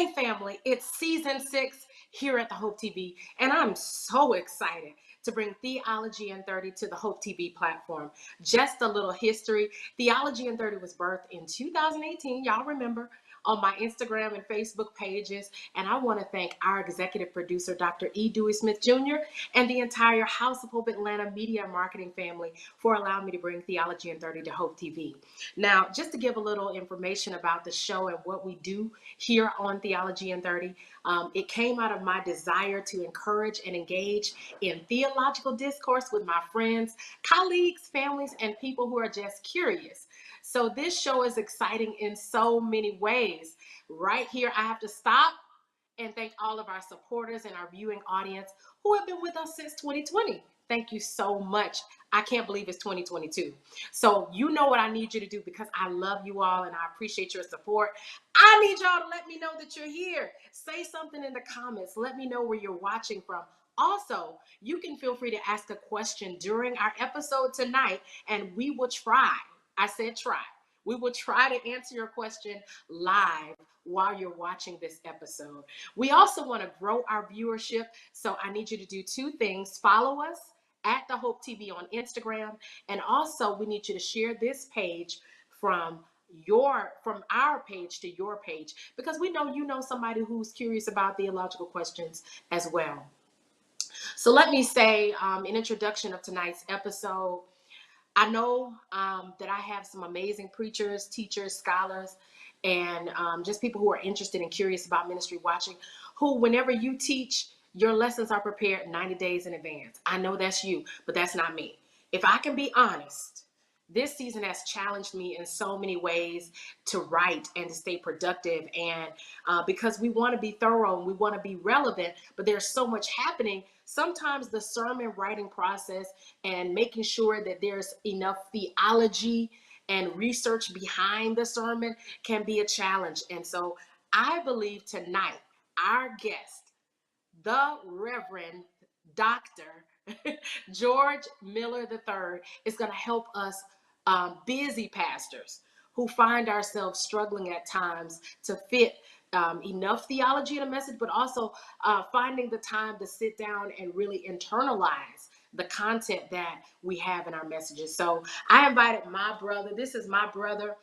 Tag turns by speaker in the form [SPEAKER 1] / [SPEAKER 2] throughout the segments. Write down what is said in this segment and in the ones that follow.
[SPEAKER 1] Hey family, it's season 6 here at the Hope TV, and I'm so excited to bring Theology in 30 to the Hope TV platform. Just a little history. Theology in 30 was birthed in 2018, y'all remember, on my Instagram and Facebook pages. And I want to thank our executive producer, Dr. E. Dewey Smith Jr., and the entire House of Hope Atlanta media and marketing family for allowing me to bring Theology in 30 to Hope TV. Now, just to give a little information about the show and what we do here on Theology in 30, it came out of my desire to encourage and engage in theological discourse with my friends, colleagues, families, and people who are just curious. So this show is exciting in so many ways. Right here, I have to stop and thank all of our supporters and our viewing audience who have been with us since 2020. Thank you so much. I can't believe it's 2022. So you know what I need you to do, because I love you all and I appreciate your support. I need y'all to let me know that you're here. Say something in the comments. Let me know where you're watching from. Also, you can feel free to ask a question during our episode tonight, and we will try. I said try. We will try to answer your question live while you're watching this episode. We also want to grow our viewership, so I need you to do 2 things. Follow us at the Hope TV on Instagram, and also we need you to share this page from our page to your page, because we know you know somebody who's curious about theological questions as well. So let me say, in introduction of tonight's episode, I know that I have some amazing preachers, teachers, scholars, and just people who are interested and curious about ministry watching, who, whenever you teach, your lessons are prepared 90 days in advance. I know that's you, but that's not me. If I can be honest, this season has challenged me in so many ways to write and to stay productive. And because we want to be thorough and we want to be relevant, but there's so much happening. Sometimes the sermon writing process and making sure that there's enough theology and research behind the sermon can be a challenge. And so I believe tonight, our guest, the Reverend Dr. George Miller III, is going to help us busy pastors who find ourselves struggling at times to fit enough theology in a message, but also finding the time to sit down and really internalize the content that we have in our messages. So I invited my brother. This is my brother.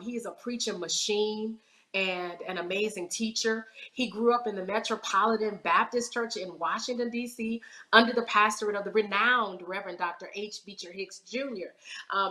[SPEAKER 1] He is a preaching machine and an amazing teacher. He grew up in the Metropolitan Baptist Church in Washington, D.C., under the pastorate of the renowned Reverend Dr. H. Beecher Hicks Jr.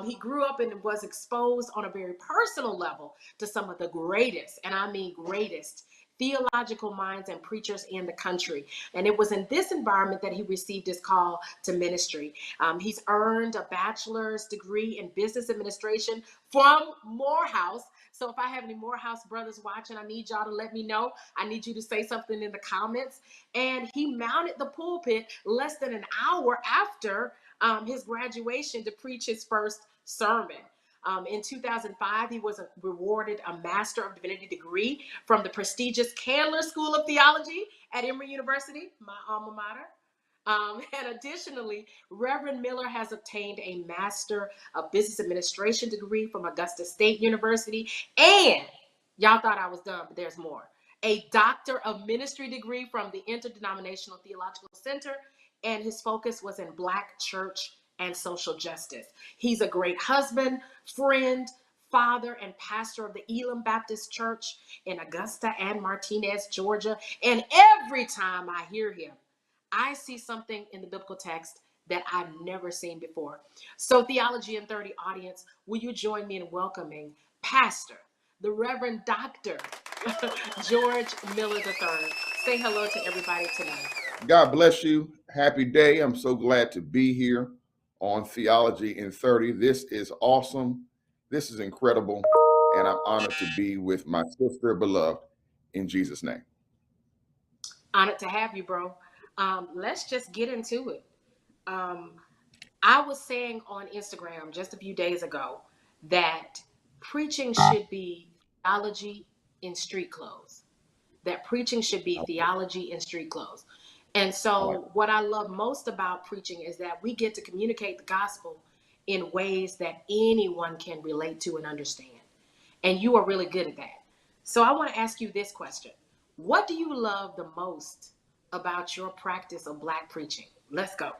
[SPEAKER 1] He grew up and was exposed on a very personal level to some of the greatest, and I mean greatest, theological minds and preachers in the country. And it was in this environment that he received his call to ministry. He's earned a bachelor's degree in business administration from Morehouse. So if I have any Morehouse brothers watching, I need y'all to let me know. I need you to say something in the comments. And he mounted the pulpit less than an hour after his graduation to preach his first sermon. In 2005, he was rewarded a Master of Divinity degree from the prestigious Candler School of Theology at Emory University, my alma mater. And additionally, Reverend Miller has obtained a Master of Business Administration degree from Augusta State University. And y'all thought I was done, but there's more. A Doctor of Ministry degree from the Interdenominational Theological Center. And his focus was in Black church and social justice. He's a great husband, friend, father, and pastor of the Elam Baptist Church in Augusta and Martinez, Georgia. And every time I hear him, I see something in the biblical text that I've never seen before. So Theology in 30 audience, will you join me in welcoming Pastor, the Reverend Dr. George Miller III. Say hello to everybody tonight.
[SPEAKER 2] God bless you. Happy day. I'm so glad to be here on Theology in 30. This is awesome. This is incredible. And I'm honored to be with my sister beloved in Jesus' name.
[SPEAKER 1] Honored to have you, bro. Let's just get into it. I was saying on Instagram just a few days ago that preaching should be theology in street clothes. That preaching should be theology in street clothes. And so what I love most about preaching is that we get to communicate the gospel in ways that anyone can relate to and understand. And you are really good at that. So I want to ask you this question. What do you love the most about your practice of Black preaching? Let's go.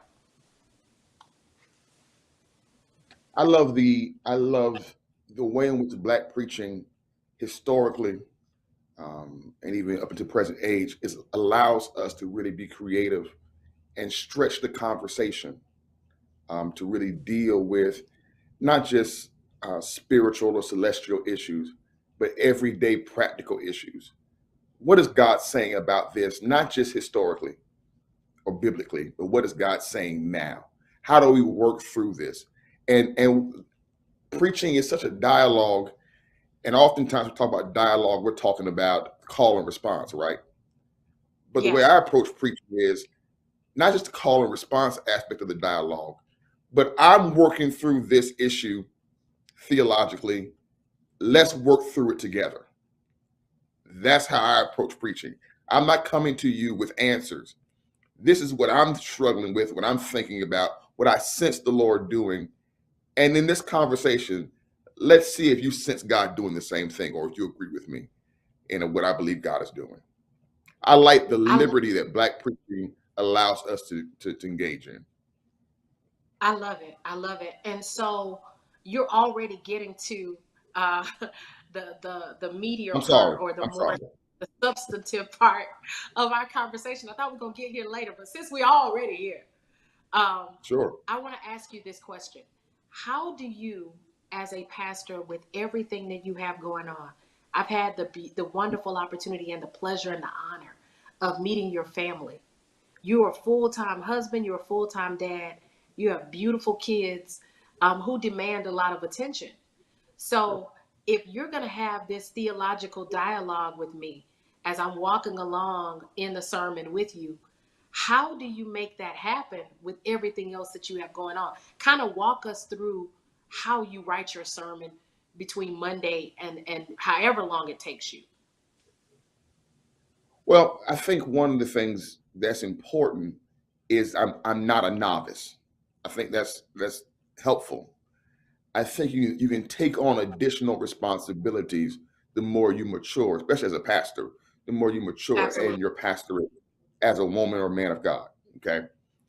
[SPEAKER 2] I love the way in which Black preaching historically, and even up until present age, is allows us to really be creative and stretch the conversation, to really deal with not just spiritual or celestial issues, but everyday practical issues. What is God saying about this? Not just historically or biblically, but what is God saying now? How do we work through this? And preaching is such a dialogue, and oftentimes we talk about dialogue, we're talking about call and response, right? But the way
[SPEAKER 1] Yes.
[SPEAKER 2] I approach preaching is not just the call and response aspect of the dialogue, but I'm working through this issue theologically. Let's work through it together. That's how I approach preaching. I'm not coming to you with answers. This is what I'm struggling with, what I'm thinking about, what I sense the Lord doing. And in this conversation, let's see if you sense God doing the same thing or if you agree with me in what I believe God is doing. I like the
[SPEAKER 1] I,
[SPEAKER 2] liberty that Black preaching allows us to engage in.
[SPEAKER 1] I love it. I love it. And so you're already getting to uh, the meatier
[SPEAKER 2] I'm
[SPEAKER 1] part,
[SPEAKER 2] sorry.
[SPEAKER 1] or the
[SPEAKER 2] I'm
[SPEAKER 1] more
[SPEAKER 2] sorry.
[SPEAKER 1] the substantive part of our conversation. I thought we are gonna get here later, but since we're already here, um,
[SPEAKER 2] Sure.
[SPEAKER 1] I want to ask you this question: how do you, as a pastor, with everything that you have going on, I've had the wonderful opportunity and the pleasure and the honor of meeting your family. You're a full-time husband, you're a full-time dad, you have beautiful kids who demand a lot of attention. So if you're going to have this theological dialogue with me as I'm walking along in the sermon with you, how do you make that happen with everything else that you have going on? Kind of walk us through how you write your sermon between Monday and however long it takes you.
[SPEAKER 2] Well, I think one of the things that's important is I'm not a novice. I think that's helpful. I think you can take on additional responsibilities the more you mature, especially as a pastor, the more you mature
[SPEAKER 1] Absolutely.
[SPEAKER 2] in your pastorate as a woman or man of God. Okay.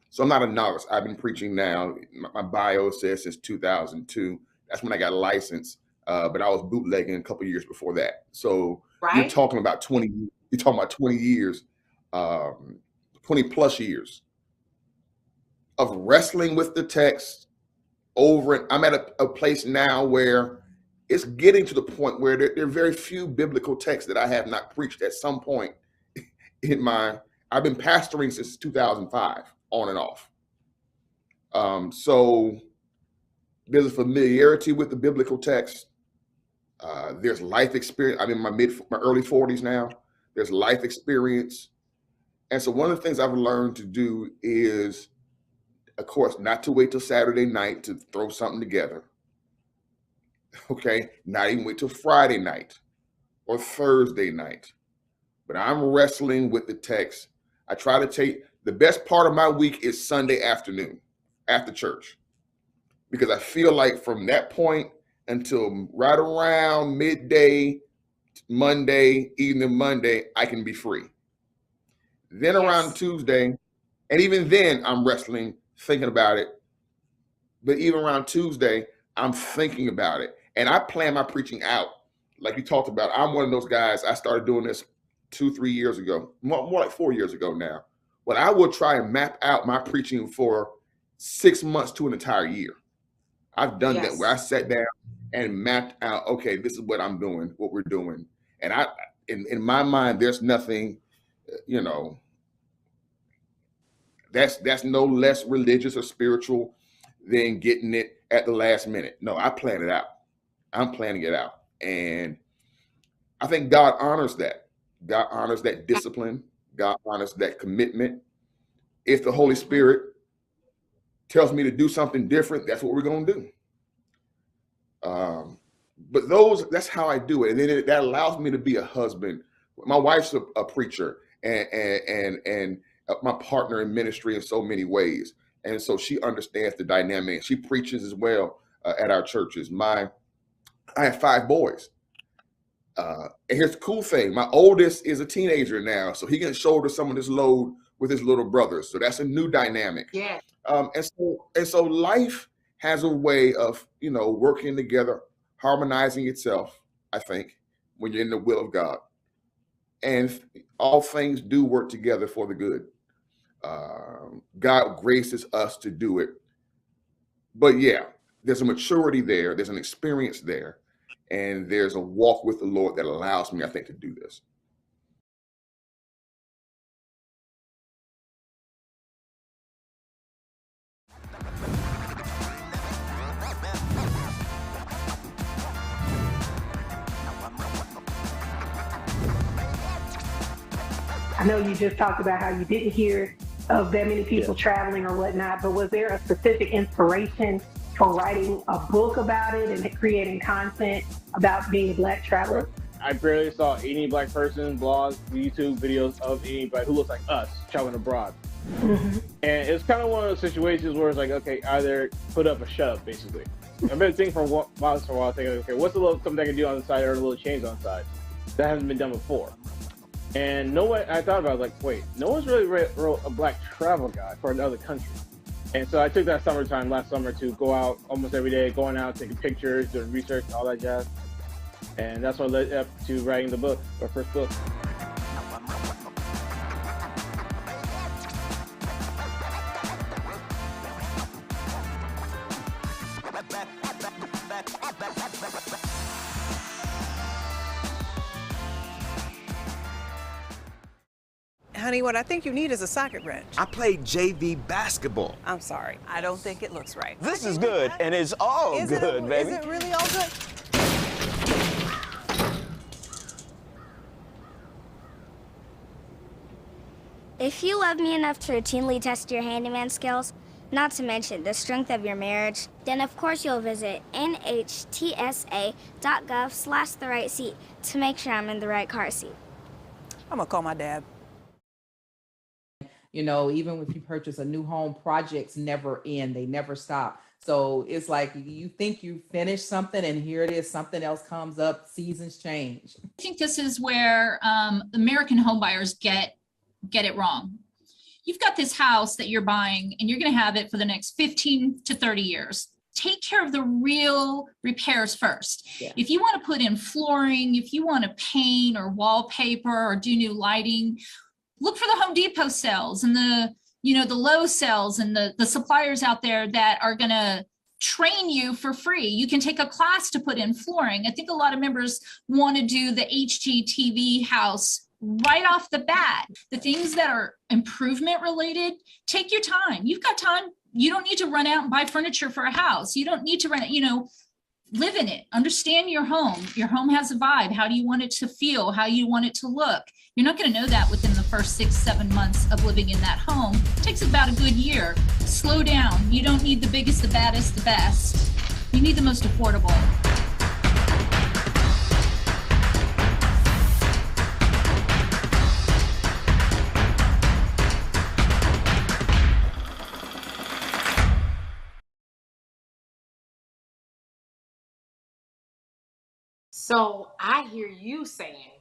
[SPEAKER 2] So I'm not a novice. I've been preaching now. My bio says since 2002. That's when I got licensed. But I was bootlegging a couple of years before that. So you're
[SPEAKER 1] Right?
[SPEAKER 2] talking about 20, you're talking about 20 years, 20 plus years of wrestling with the text over it. I'm at a place now where it's getting to the point where there are very few biblical texts that I have not preached at some point in my. I've been pastoring since 2005, on and off. So there's a familiarity with the biblical text. There's life experience. I'm in my early 40s now. There's life experience, and so one of the things I've learned to do is, of course, not to wait till Saturday night to throw something together. Okay, not even wait till Friday night or Thursday night. But I'm wrestling with the text. I try to take the best part of my week is Sunday afternoon after church, because I feel like from that point until right around midday, Monday, evening Monday, I can be free. Then around
[SPEAKER 1] Yes.
[SPEAKER 2] Tuesday, and even then I'm wrestling, thinking about it. But even around Tuesday, I'm thinking about it. And I plan my preaching out. Like you talked about, I'm one of those guys. I started doing this 2, 3 years ago, more like 4 years ago now. But I will try and map out my preaching for 6 months to an entire year. I've done that where
[SPEAKER 1] Yes.
[SPEAKER 2] I sat down and mapped out, okay, this is what I'm doing, what we're doing. And in my mind, there's nothing, you know, that's no less religious or spiritual than getting it at the last minute. No, I plan it out. I'm planning it out. And I think God honors that. God honors that discipline. God honors that commitment. If the Holy
[SPEAKER 1] Mm-hmm.
[SPEAKER 2] Spirit tells me to do something different, that's what we're going to do. Um, but that's how I do it. And then that allows me to be a husband. My wife's a preacher and my partner in ministry in so many ways. And so she understands the dynamic. She preaches as well at our churches. I have 5 boys. And here's the cool thing: my oldest is a teenager now, so he can shoulder some of this load with his little brothers. So that's a new dynamic.
[SPEAKER 1] Yeah.
[SPEAKER 2] And so life has a way of working together, harmonizing itself. I think when you're in the will of God, and all things do work together for the good. God graces us to do it. But yeah, there's a maturity there, there's an experience there, and there's a walk with the Lord that allows me, I think, to do this.
[SPEAKER 3] I know you just talked about how you didn't hear of that many people traveling or whatnot, but was there a specific inspiration for writing a book about it and creating content about being a Black traveler?
[SPEAKER 4] I barely saw any Black person, blogs, YouTube videos of anybody who looks like us traveling abroad. Mm-hmm. And it's kind of one of those situations where it's like, okay, either put up or shut up, basically. I've been thinking for a while, thinking, okay, what's a little something I can do on the side or a little change on the side that hasn't been done before? And I thought about it, like, wait, no one's really wrote a Black travel guide for another country. And so I took that last summer to go out almost every day, going out, taking pictures, doing research, all that jazz. And that's what led up to writing the book, our first book.
[SPEAKER 5] Honey, what I think you need is a socket wrench.
[SPEAKER 6] I played JV basketball.
[SPEAKER 5] I'm sorry. I don't think it looks right.
[SPEAKER 6] This is good, and it's all good, baby.
[SPEAKER 5] Is it really all good?
[SPEAKER 7] If you love me enough to routinely test your handyman skills, not to mention the strength of your marriage, then of course you'll visit nhtsa.gov/the-right-seat to make sure I'm in the right car seat.
[SPEAKER 5] I'm gonna call my dad.
[SPEAKER 8] You know, even if you purchase a new home, projects never end. They never stop. So it's like you think you finished something and here it is, something else comes up, seasons change.
[SPEAKER 9] I think this is where American homebuyers get it wrong. You've got this house that you're buying and you're going to have it for the next 15 to 30 years. Take care of the real repairs first. Yeah. If you want to put in flooring, if you want to paint or wallpaper or do new lighting, look for the Home Depot sales and the Lowe's sales and the suppliers out there that are going to train you for free. You can take a class to put in flooring. I think a lot of members want to do the HGTV house right off the bat. The things that are improvement related, take your time. You've got time. You don't need to run out and buy furniture for a house. You don't need to run it, live in it. Understand your home. Your home has a vibe. How do you want it to feel? How you want it to look? You're not going to know that within the first 6-7 months of living in that home. It takes about a good year. Slow down. You don't need the biggest, the baddest, the best. You need the most affordable.
[SPEAKER 1] So I hear you saying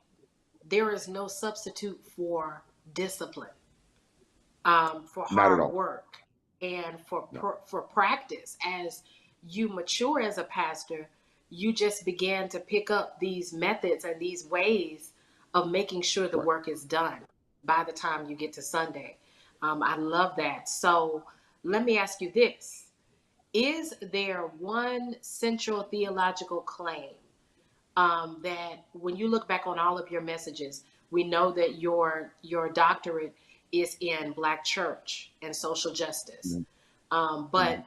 [SPEAKER 1] there is no substitute for discipline, for hard work, and for practice. As you mature as a pastor, you just began to pick up these methods and these ways of making sure the work is done by the time you get to Sunday. I love that. So let me ask you this. Is there one central theological claim that when you look back on all of your messages, we know that your doctorate is in Black church and social justice. But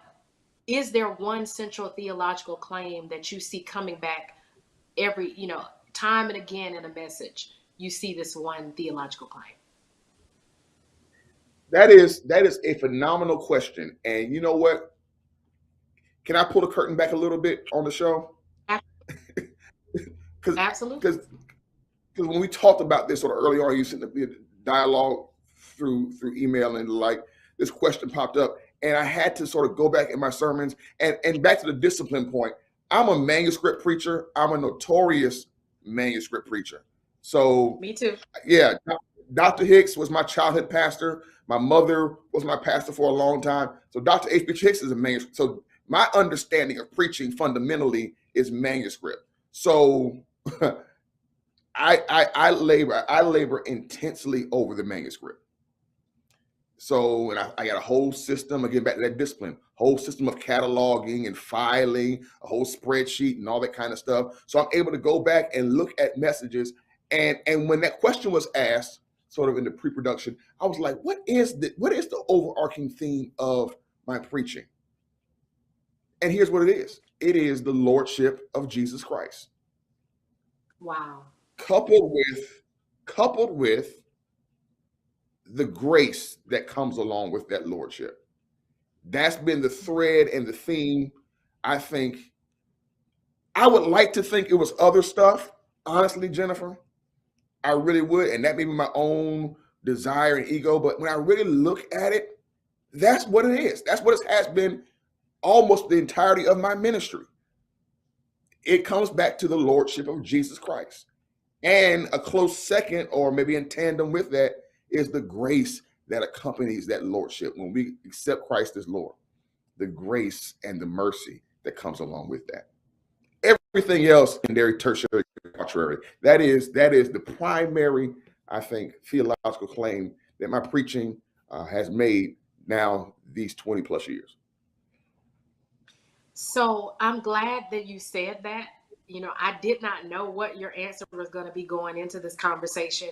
[SPEAKER 1] is there one central theological claim that you see coming back every, time and again in a message? You see this one theological claim.
[SPEAKER 2] That is a phenomenal question. And you know what? Can I pull the curtain back a little bit on the show?
[SPEAKER 1] Absolutely.
[SPEAKER 2] Because when we talked about this sort of early on, you sent the dialogue through email and like this question popped up, and I had to sort of go back in my sermons and back to the discipline point. I'm a manuscript preacher. I'm a notorious manuscript preacher. So
[SPEAKER 1] Me too.
[SPEAKER 2] yeah, Dr. Hicks was my childhood pastor. My mother was my pastor for a long time. So Dr. H.B. Hicks is a manuscript. So my understanding of preaching fundamentally is manuscript. So I labor intensely over the manuscript. So, and I got a whole system, again, back to that discipline, whole system of cataloging and filing, a whole spreadsheet and all that kind of stuff. So I'm able to go back and look at messages. And when that question was asked, sort of in the pre-production, I was like, what is the overarching theme of my preaching? And here's what it is. It is the Lordship of Jesus Christ.
[SPEAKER 1] Wow.
[SPEAKER 2] Coupled with the grace that comes along with that lordship. That's been the thread and the theme. I think I would like to think it was other stuff, honestly, Jennifer. I really would, and that may be my own desire and ego, but when I really look at it, that's what it is. That's what it has been almost the entirety of my ministry. It comes back to the Lordship of Jesus Christ. And a close second, or maybe in tandem with that, is the grace that accompanies that lordship. When we accept Christ as Lord, the grace and the mercy that comes along with that. Everything else, secondary, tertiary, contrary. That is the primary, I think, theological claim that my preaching has made now these 20 plus years.
[SPEAKER 1] So I'm glad that you said that. You know, I did not know what your answer was going to be going into this conversation.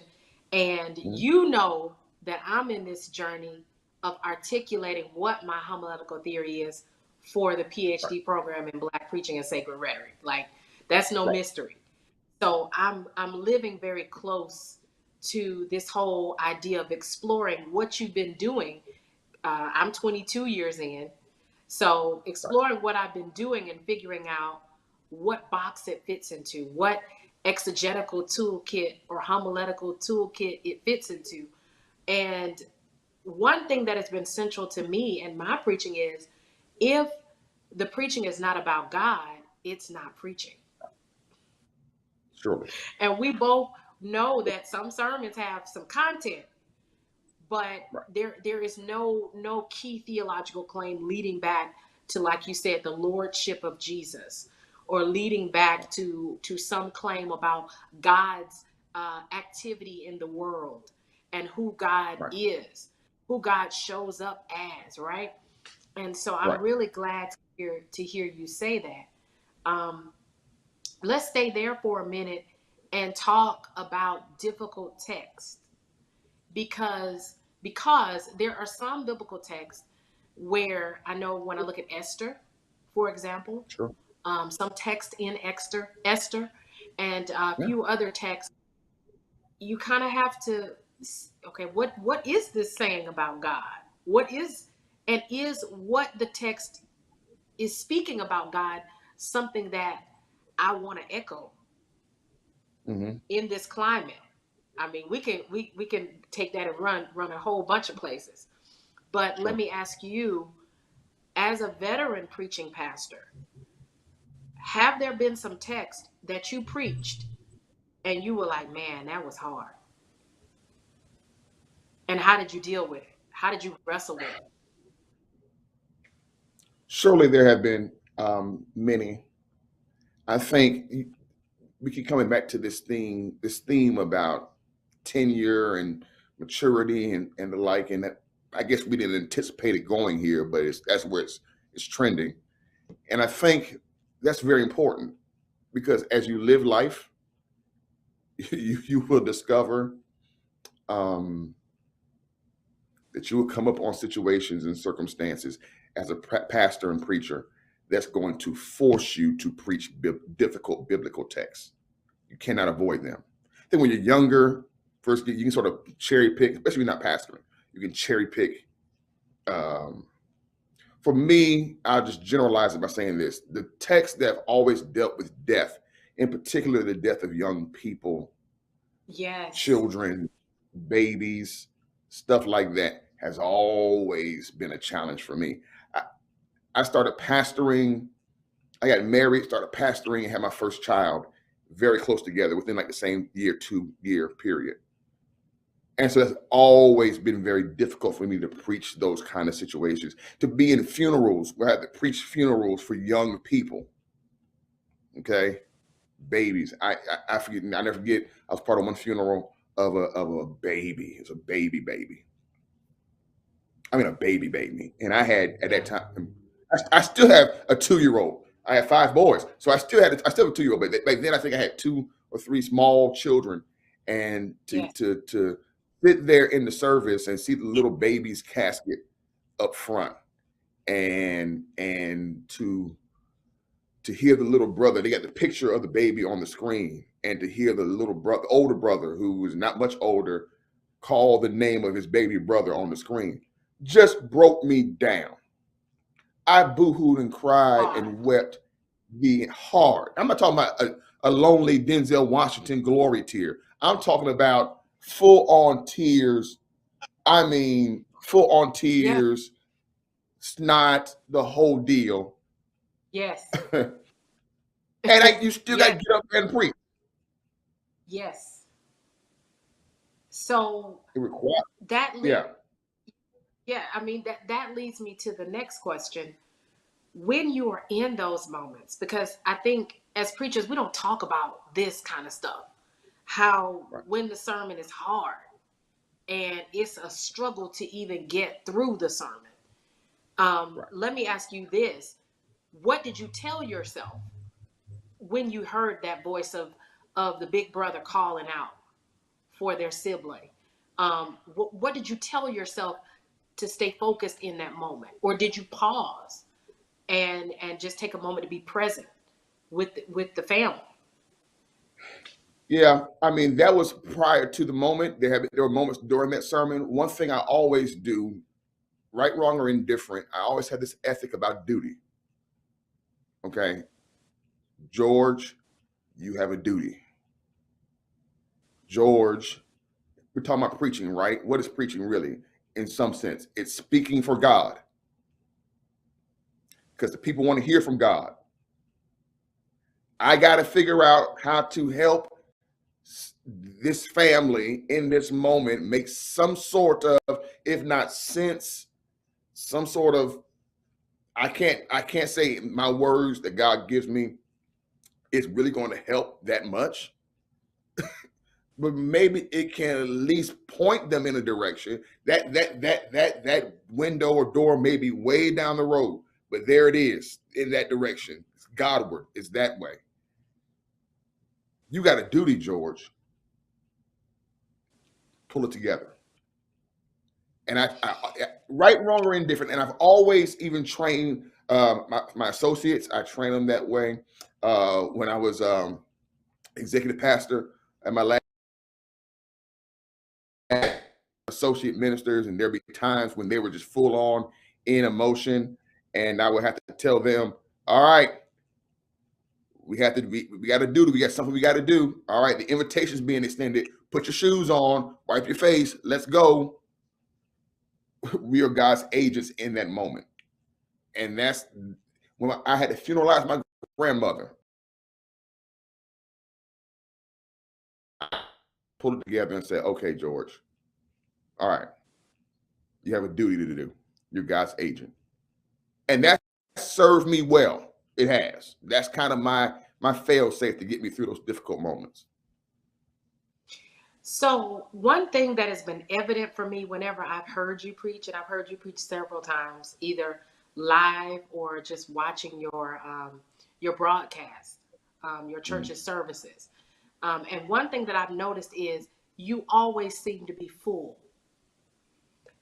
[SPEAKER 1] And you know that I'm in this journey of articulating what my homiletical theory is for the PhD program in Black preaching and sacred rhetoric. Like, that's no mystery. So I'm living very close to this whole idea of exploring what you've been doing. I'm 22 years in. So exploring what I've been doing and figuring out what box it fits into, what exegetical toolkit or homiletical toolkit it fits into. And one thing that has been central to me and my preaching is, if the preaching is not about God, it's not preaching.
[SPEAKER 2] Surely.
[SPEAKER 1] And we both know that some sermons have some content, but there is no key theological claim leading back to, like you said, the Lordship of Jesus, or leading back to some claim about God's activity in the world and who God is, who God shows up as, right? And so I'm really glad to hear you say that. Let's stay there for a minute and talk about difficult text, because there are some biblical texts where I know when I look at Esther, for example, some text in Esther, and a few other texts, you kind of have to, okay, what is this saying about God? What is what the text is speaking about God something that I want to echo in this climate? I mean, we can take that and run a whole bunch of places. But let me ask you, as a veteran preaching pastor, have there been some text that you preached and you were like, man, that was hard? And how did you deal with it? How did you wrestle with it?
[SPEAKER 2] Surely there have been many. I think we keep coming back to this theme about tenure and maturity and the like, and that I guess we didn't anticipate it going here, but that's where it's trending. And I think that's very important, because as you live life, you will discover that you will come up on situations and circumstances as a pastor and preacher that's going to force you to preach difficult biblical texts. You cannot avoid them. I think when you're younger, first you can sort of cherry pick, especially when you're not pastoring. You can cherry pick. For me, I'll just generalize it by saying this: the texts that have always dealt with death, in particular the death of young people, children, babies, stuff like that, has always been a challenge for me. I started pastoring. I got married, started pastoring, and had my first child very close together within like the same year, 2-year period. And so that's always been very difficult for me to preach those kind of situations, to be in funerals where I had to preach funerals for young people. Okay. Babies. I forget, I never forget, I was part of one funeral of a baby. It's a baby. I mean, a baby. And I had at that time, I still have a 2-year-old. I have 5 boys. So I still have a 2-year-old, but back then I think I had 2 or 3 small children. And to sit there in the service and see the little baby's casket up front and to hear the little brother, they got the picture of the baby on the screen, and to hear the older brother, who was not much older, call the name of his baby brother on the screen, just broke me down. I boohooed and cried and wept hard. I'm not talking about a lonely Denzel Washington glory tear. I'm talking about full on tears. I mean, full on tears, snot, the whole deal.
[SPEAKER 1] Yes.
[SPEAKER 2] And you still got to get up and preach.
[SPEAKER 1] Yes. So
[SPEAKER 2] it requires
[SPEAKER 1] that. Yeah. I mean, that leads me to the next question. When you are in those moments, because I think as preachers, we don't talk about this kind of stuff. How when the sermon is hard and it's a struggle to even get through the sermon. Let me ask you this. What did you tell yourself when you heard that voice of the big brother calling out for their sibling? What did you tell yourself to stay focused in that moment? Or did you pause and just take a moment to be present with the family?
[SPEAKER 2] Yeah, I mean, that was prior to the moment. There were moments during that sermon. One thing I always do, right, wrong, or indifferent, I always had this ethic about duty. Okay, George, you have a duty. George, we're talking about preaching, right? What is preaching really? In some sense, it's speaking for God. Because the people want to hear from God. I got to figure out how to help this family in this moment make some sort of, if not sense, some sort of, I can't say my words that God gives me is really going to help that much. But maybe it can at least point them in a direction. That window or door may be way down the road, but there it is in that direction. It's Godward. It's that way. You got a duty, George. Pull it together. And I right, wrong, or indifferent. And I've always even trained my associates. I train them that way. When I was executive pastor at my last associate ministers, and there'd be times when they were just full on in emotion, and I would have to tell them, all right, we got something we got to do. All right, the invitation's being extended. Put your shoes on, wipe your face, let's go. We are God's agents in that moment. And that's when I had to funeralize my grandmother. I pulled it together and said, okay, George, all right, you have a duty to do. You're God's agent. And that served me well. It has. That's kind of my fail-safe to get me through those difficult moments.
[SPEAKER 1] So one thing that has been evident for me whenever I've heard you preach, and I've heard you preach several times, either live or just watching your broadcast, your church's services. And one thing that I've noticed is you always seem to be full.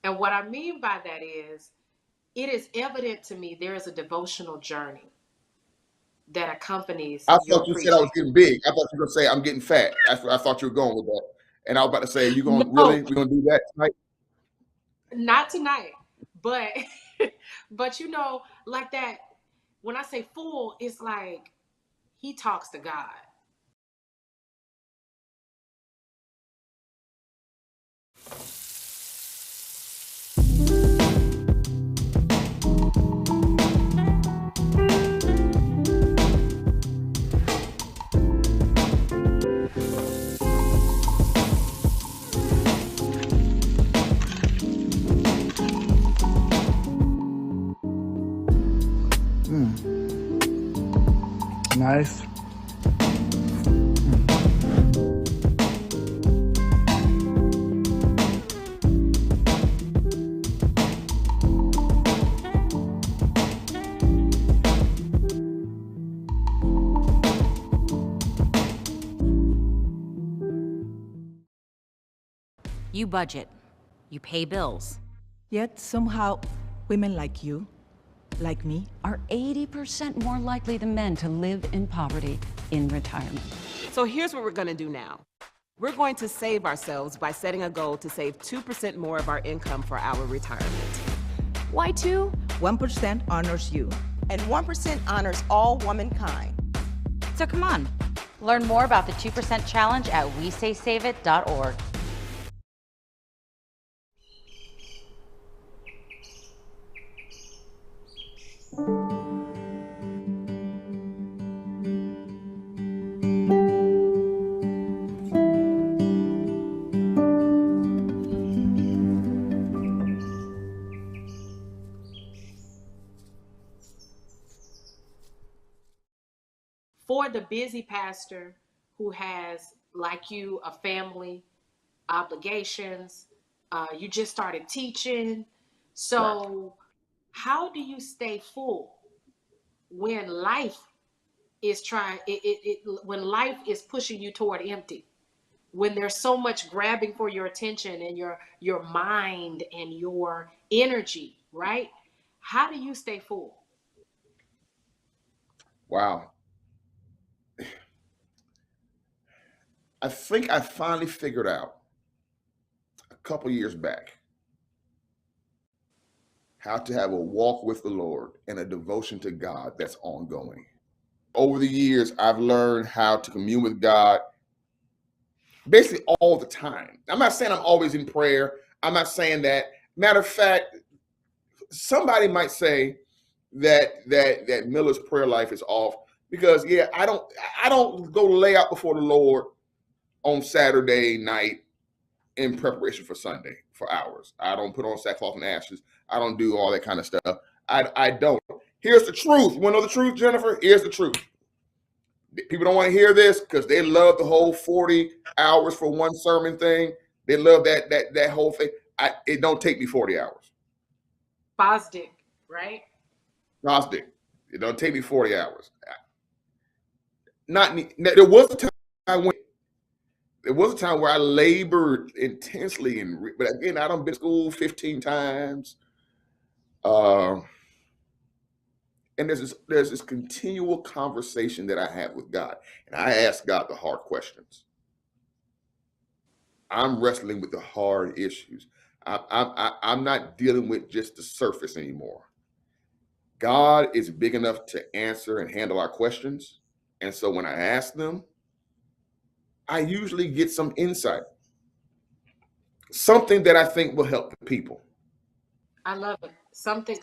[SPEAKER 1] And what I mean by that is, it is evident to me there is a devotional journey that accompanies.
[SPEAKER 2] I thought you said I was getting big. I thought you were going to say I'm getting fat. That's what I thought you were going with that. And I was about to say, we're going to do that tonight?
[SPEAKER 1] Not tonight, but you know, like that, when I say full, it's like he talks to God.
[SPEAKER 10] nice.
[SPEAKER 11] You budget. You pay bills.
[SPEAKER 12] Yet somehow, women like you, like me,
[SPEAKER 13] are 80% more likely than men to live in poverty in retirement.
[SPEAKER 14] So here's what we're going to do now. We're going to save ourselves by setting a goal to save 2% more of our income for our retirement.
[SPEAKER 12] Why 2? 1% honors you.
[SPEAKER 15] And 1% honors all womankind.
[SPEAKER 11] So come on. Learn more about the 2% challenge at WeSaySaveIt.org.
[SPEAKER 1] For the busy pastor who has, like you, a family, obligations, you just started teaching. So how do you stay full when life is when life is pushing you toward empty? When there's so much grabbing for your attention and your mind and your energy, right? How do you stay full?
[SPEAKER 2] Wow. I think I finally figured out a couple years back how to have a walk with the Lord and a devotion to God that's ongoing. Over the years, I've learned how to commune with God basically all the time. I'm not saying I'm always in prayer. I'm not saying that. Matter of fact, somebody might say that Miller's prayer life is off because I don't go lay out before the Lord on Saturday night in preparation for Sunday for hours. I don't put on sackcloth and ashes. I don't do all that kind of stuff. I don't. Here's the truth. You want to know the truth, Jennifer? Here's the truth. People don't want to hear this because they love the whole 40 hours for one sermon thing. They love that whole thing. It don't take me 40 hours.
[SPEAKER 1] Bosdick, right?
[SPEAKER 2] Bosdick. It don't take me 40 hours. There was a time where I labored intensely, but again, I done been to school 15 times. And there's this continual conversation that I have with God, and I ask God the hard questions. I'm wrestling with the hard issues. I'm not dealing with just the surface anymore. God is big enough to answer and handle our questions, and so when I ask them, I usually get some insight, something that I think will help the people.
[SPEAKER 1] I love it. Something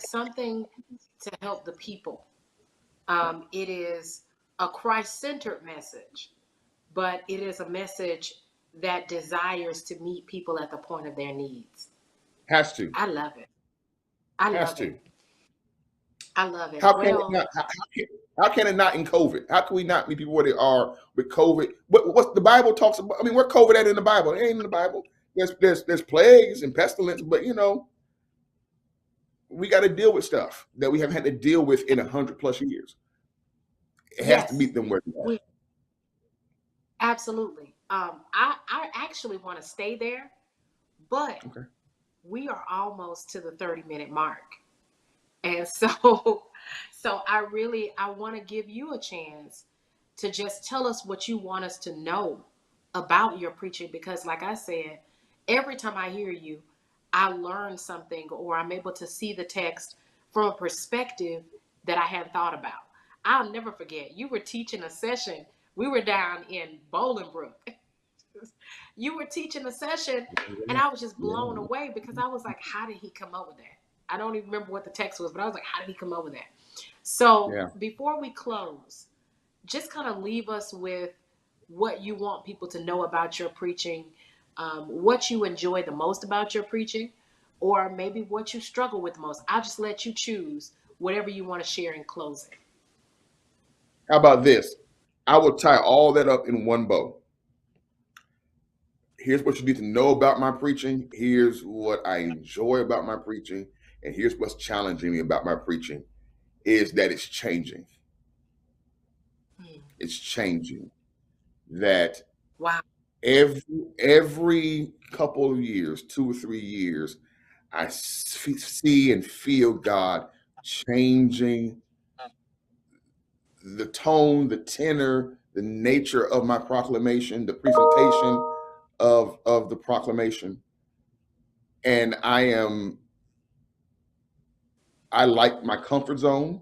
[SPEAKER 1] to help the people. It is a Christ-centered message, but it is a message that desires to meet people at the point of their needs.
[SPEAKER 2] Has to.
[SPEAKER 1] I love it. I love it. I love it.
[SPEAKER 2] How can it not in COVID? How can we not meet people where they are with COVID? What the Bible talks about? I mean, where COVID at in the Bible? It ain't in the Bible. There's plagues and pestilence, but we got to deal with stuff that we haven't had to deal with in 100+ years. It has to meet them where they are.
[SPEAKER 1] Absolutely. I actually want to stay there, but we are almost to the 30-minute mark. And so I want to give you a chance to just tell us what you want us to know about your preaching, because like I said, every time I hear you, I learn something, or I'm able to see the text from a perspective that I hadn't thought about. I'll never forget, you were teaching a session. We were down in Bolingbrook. You were teaching a session, and I was just blown away because I was like, how did he come up with that? I don't even remember what the text was, but I was like, how did he come up with that? So before we close, just kind of leave us with what you want people to know about your preaching, what you enjoy the most about your preaching, or maybe what you struggle with the most. I'll just let you choose whatever you want to share in closing.
[SPEAKER 2] How about this? I will tie all that up in one bow. Here's what you need to know about my preaching. Here's what I enjoy about my preaching. And here's what's challenging me about my preaching is that it's changing. It's changing. That
[SPEAKER 1] wow.
[SPEAKER 2] Every couple of years, 2 or 3 years, I see and feel God changing the tone, the tenor, the nature of my proclamation, the presentation of the proclamation. And I like my comfort zone,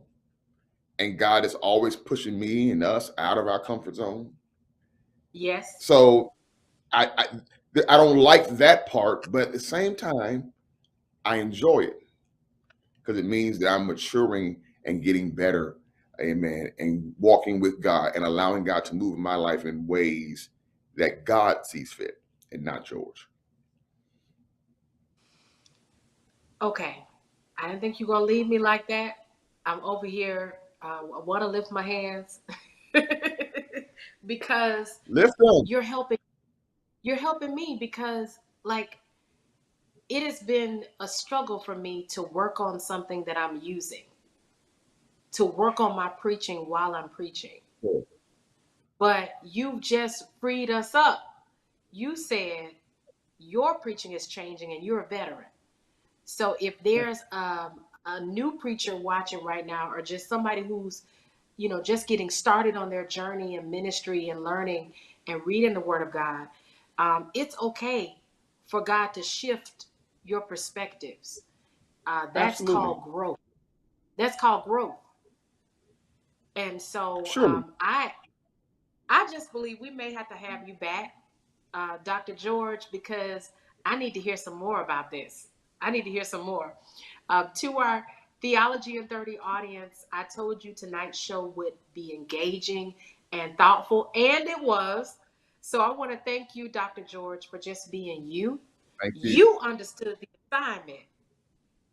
[SPEAKER 2] and God is always pushing me and us out of our comfort zone.
[SPEAKER 1] Yes.
[SPEAKER 2] So I don't like that part, but at the same time, I enjoy it because it means that I'm maturing and getting better, amen, and walking with God and allowing God to move in my life in ways that God sees fit and not George.
[SPEAKER 1] Okay. I didn't think you were going to leave me like that. I'm over here. I want to lift my hands because
[SPEAKER 2] lift them.
[SPEAKER 1] You're helping me because, like, it has been a struggle for me to work on something that I'm using, to work on my preaching while I'm preaching.
[SPEAKER 2] Sure.
[SPEAKER 1] But you've just freed us up. You said your preaching is changing and you're a veteran. So if there's a new preacher watching right now, or just somebody who's, just getting started on their journey in ministry and learning and reading the Word of God, it's okay for God to shift your perspectives. That's
[SPEAKER 2] Absolutely.
[SPEAKER 1] called growth. That's called growth. And so I just believe we may have to have you back, Dr. George, because I need to hear some more about this. I need to hear some more. To our Theology in 30 audience, I told you tonight's show would be engaging and thoughtful, and it was. So I want to thank you, Dr. George, for just being you.
[SPEAKER 2] Thank you.
[SPEAKER 1] You understood the assignment.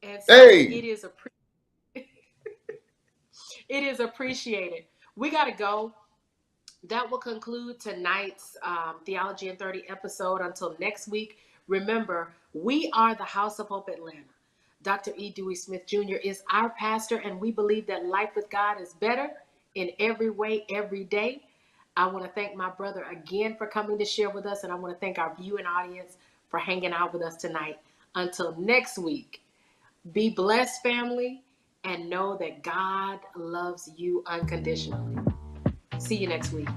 [SPEAKER 1] And so it is appreciated. We got to go. That will conclude tonight's Theology in 30 episode. Until next week, remember, we are the House of Hope Atlanta. Dr. E. Dewey Smith Jr. is our pastor, and we believe that life with God is better in every way, every day. I want to thank my brother again for coming to share with us, and I want to thank our viewing audience for hanging out with us tonight. Until next week, be blessed, family, and know that God loves you unconditionally. See you next week.